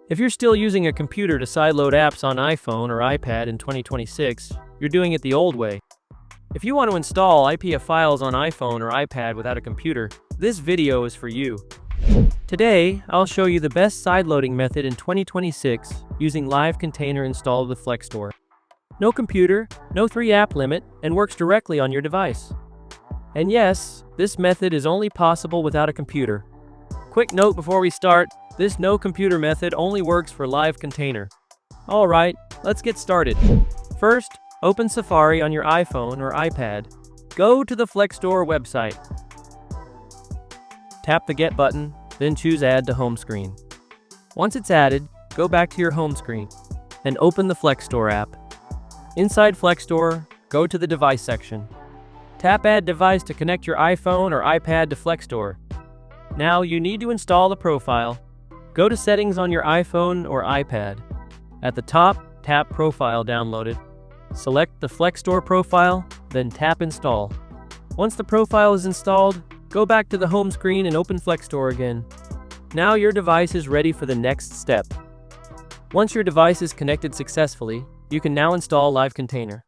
If you're still using a computer to sideload apps on iPhone or iPad in 2026, you're doing it the old way. If you want to install IPA Files on iPhone or iPad without a computer, this video is for you. Today, I'll show you the best sideloading method in 2026 using LiveContainer installed with FlexStore. No computer, no 3-app limit, and works directly on your device. And yes, this method is only possible without a computer. Quick note before we start, this no computer method only works for LiveContainer. Alright, let's get started. First, open Safari on your iPhone or iPad. Go to the FlexStore website. Tap the Get button, then choose Add to Home Screen. Once it's added, go back to your home screen and open the FlexStore app. Inside FlexStore, go to the Device section. Tap Add Device to connect your iPhone or iPad to FlexStore. Now you need to install the profile. Go to Settings on your iPhone or iPad. At the top, tap Profile Downloaded. Select the FlexStore profile, then tap Install. Once the profile is installed, go back to the home screen and open FlexStore again. Now your device is ready for the next step. Once your device is connected successfully, you can now install LiveContainer.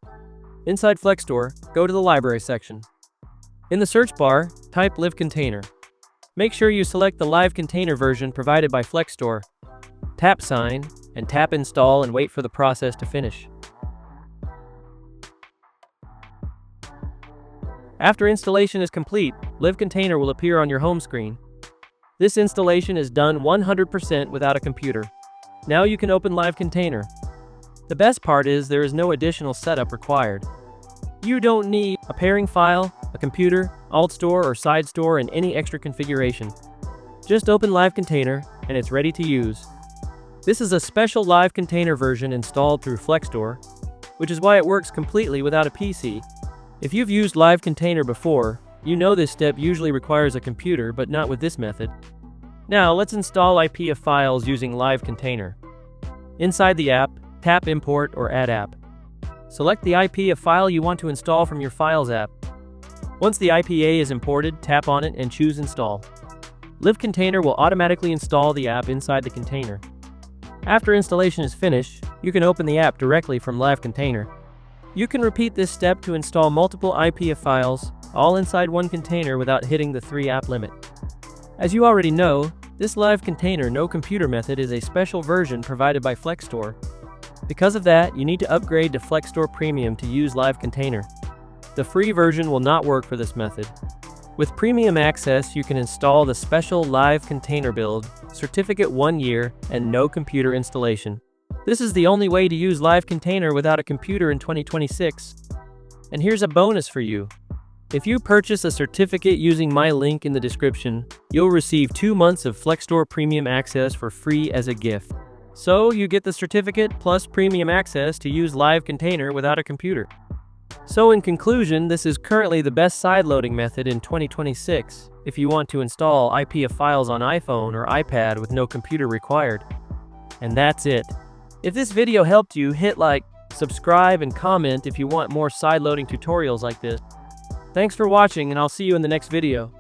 Inside FlexStore, go to the Library section. In the search bar, type LiveContainer. Make sure you select the LiveContainer version provided by FlexStore. Tap Sign, and tap Install and wait for the process to finish. After installation is complete, LiveContainer will appear on your home screen. This installation is done 100% without a computer. Now you can open LiveContainer. The best part is there is no additional setup required. You don't need a pairing file, a computer, AltStore or SideStore, and any extra configuration. Just open LiveContainer and it's ready to use. This is a special LiveContainer version installed through FlexStore, which is why it works completely without a PC. If you've used LiveContainer before, you know this step usually requires a computer, but not with this method. Now let's install IPA Files using LiveContainer. Inside the app, tap Import or Add App. Select the IPA file you want to install from your Files app. Once the IPA is imported, tap on it and choose Install. LiveContainer will automatically install the app inside the container. After installation is finished, you can open the app directly from LiveContainer. You can repeat this step to install multiple IPA files, all inside one container without hitting the 3-app limit. As you already know, this LiveContainer no computer method is a special version provided by FlexStore. Because of that, you need to upgrade to FlexStore Premium to use LiveContainer. The free version will not work for this method. With Premium access, you can install the special LiveContainer build, certificate 1 year, and no computer installation. This is the only way to use LiveContainer without a computer in 2026. And here's a bonus for you. If you purchase a certificate using my link in the description, you'll receive 2 months of FlexStore Premium access for free as a gift. So you get the certificate plus premium access to use LiveContainer without a computer. So in conclusion, this is currently the best sideloading method in 2026 if you want to install IPA Files on iPhone or iPad with no computer required. And that's it. If this video helped you, hit like, subscribe, and comment if you want more sideloading tutorials like this. Thanks for watching, and I'll see you in the next video.